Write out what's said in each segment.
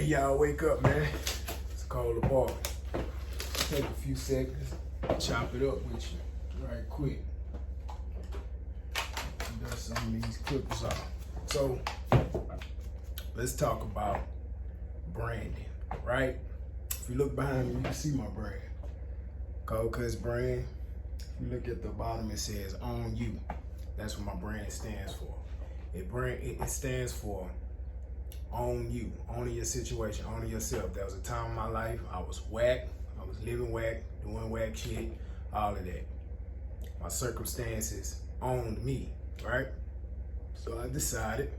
y'all wake up, man. It's called the bar. Take a few seconds, chop it up with you right quick. Dust some of these clippers off. So let's talk about branding, right? If you look behind me, you can see my brand. Cold Cuts Brand. If you look at the bottom, it says "Own You." That's what my brand stands for. It stands for own you, owning your situation, owning yourself. There was a time in my life I was whack, I was living whack, doing whack shit, all of that. My circumstances owned me, right? So I decided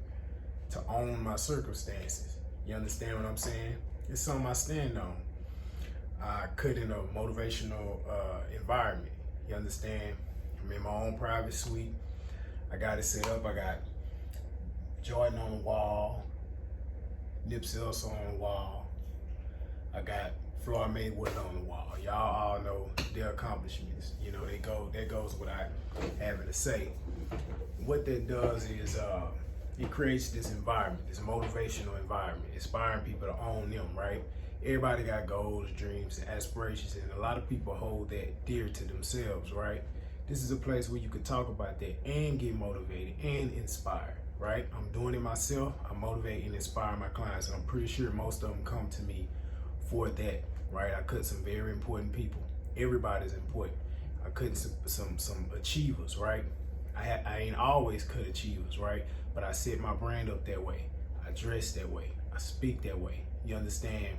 to own my circumstances. You understand what I'm saying? It's something I stand on. I cut in a motivational environment. You understand? I'm in my own private suite. I got it set up. I got Jordan on the wall, Nipsey Hussle on the wall. I got Floyd Mayweather on the wall. Y'all all know their accomplishments. You know, that goes without having to say. What that does is it creates this environment, this motivational environment, inspiring people to own them, right? Everybody got goals, dreams, and aspirations, and a lot of people hold that dear to themselves, right? This is a place where you can talk about that and get motivated and inspired, right? I'm doing it myself. I motivate and inspire my clients, and I'm pretty sure most of them come to me for that, right? I cut some very important people. Everybody's important. I cut some achievers, right? I ain't always cut achievers, right? But I set my brand up that way. I dress that way. I speak that way. You understand?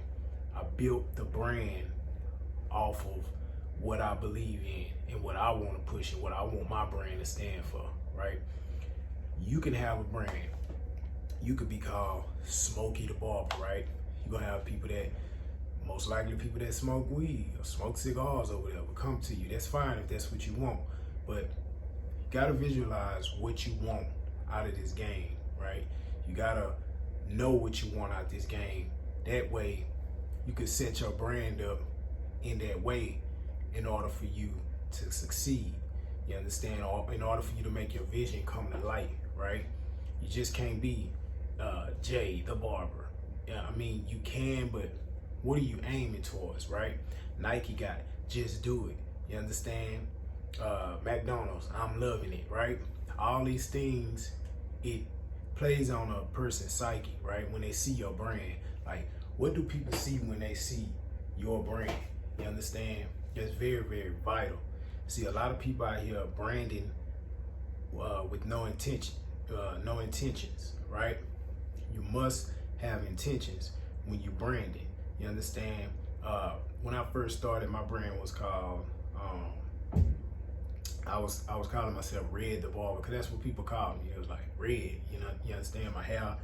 I built the brand off of what I believe in and what I want to push and what I want my brand to stand for, right? You can have a brand. You could be called Smokey the Barber, right? You're going to have people that, most likely people that smoke weed or smoke cigars or whatever, come to you. That's fine if that's what you want. But you got to visualize what you want out of this game, right? You got to know what you want out of this game. That way, you can set your brand up in that way in order for you to succeed. You understand? Or in order for you to make your vision come to light, right? You just can't be Jay the Barber. Yeah, I mean, you can, but what are you aiming towards, right? Nike got Just Do It. You understand? McDonald's, I'm loving it, right? All these things, it plays on a person's psyche, right? When they see your brand, like, what do people see when they see your brand? You understand? It's very, very vital. See, a lot of people out here branding with no intentions, right? You must have intentions when you branding. You understand? When I first started, my brand was called, I was calling myself Red the Barber, because that's what people call me. It was like red, you understand? My hair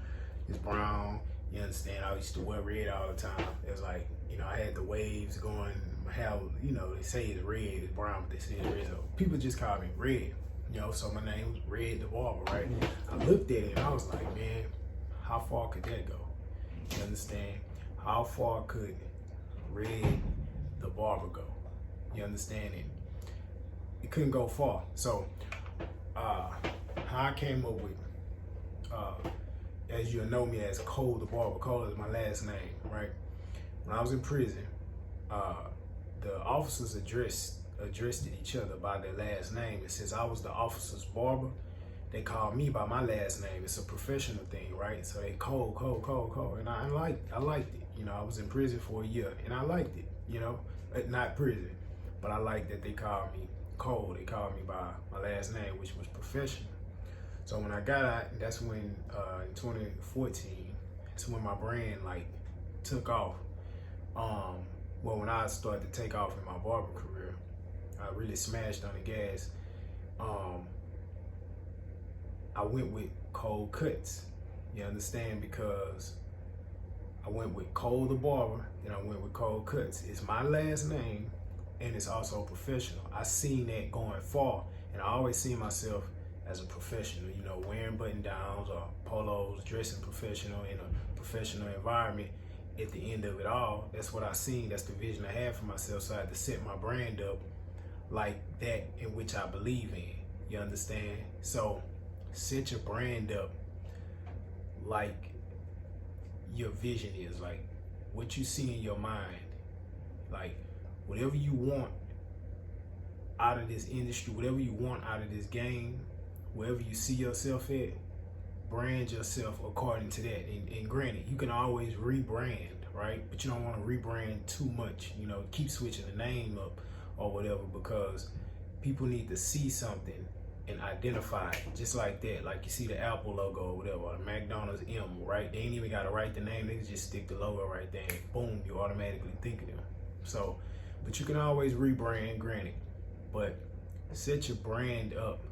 is brown. You understand? I used to wear red all the time. It was like, I had the waves going. My hair, they say it's red, it's brown, but they say it's red. So people just call me Red. So my name was Red the Barber, right? I looked at it and I was like, man, how far could that go? You understand? How far could Red the Barber go? You understand it? It couldn't go far. So how I came up with, as you know me as Cole the Barber. Cole is my last name, right? When I was in prison, the officers addressed each other by their last name. And since I was the officer's barber, they called me by my last name. It's a professional thing, right? So they Cole. And I liked it. I was in prison for a year and I liked it, not prison, but I liked that they called me Cole. They called me by my last name, which was professional. So when I got out, that's when, in 2014, that's when my brand took off. Well, when I started to take off in my barber career, I really smashed on the gas. I went with Cold Cuts. You understand? Because I went with Cole the Barber, then I went with Cold Cuts. It's my last name, and it's also professional. I seen that going far, and I always seen myself as a professional, wearing button downs or polos, dressing professional in a professional environment. At the end of it all, that's what I seen. That's the vision I had for myself. So I had to set my brand up like that in which I believe in. You understand? So set your brand up like your vision is, like what you see in your mind. Like, whatever you want out of this industry, whatever you want out of this game, wherever you see yourself at, brand yourself according to that. And granted, you can always rebrand, right? But you don't want to rebrand too much, you know, keep switching the name up or whatever, because people need to see something and identify it just like that. Like you see the Apple logo or whatever, or the McDonald's M, right? They ain't even got to write the name, they just stick the logo right there and boom, you automatically think of them. So, but you can always rebrand, granted, but set your brand up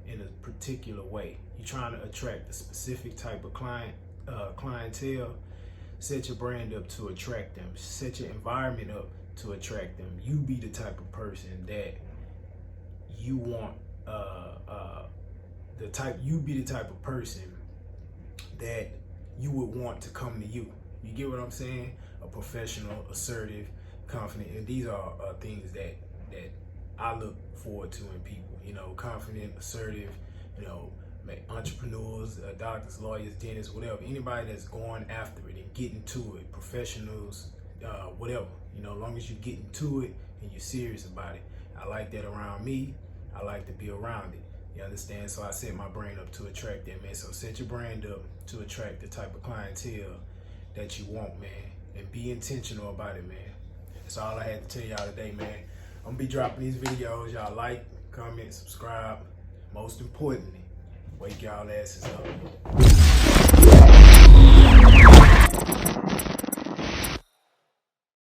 in a particular way. You're trying to attract a specific type of clientele. Set your brand up to attract them. Set your environment up to attract them. You be the type of person that you want. You be the type of person that you would want to come to you. You get what I'm saying? A professional, assertive, confident, and these are things that I look forward to in people. You know, confident, assertive, you know, entrepreneurs, doctors, lawyers, dentists, whatever. Anybody that's going after it and getting to it, professionals, whatever. You know, as long as you're getting to it and you're serious about it. I like that around me. I like to be around it. You understand? So I set my brand up to attract that, man. So set your brand up to attract the type of clientele that you want, man. And be intentional about it, man. That's all I had to tell y'all today, man. I'm gonna be dropping these videos. Y'all like, comment, subscribe. Most importantly, wake y'all asses up.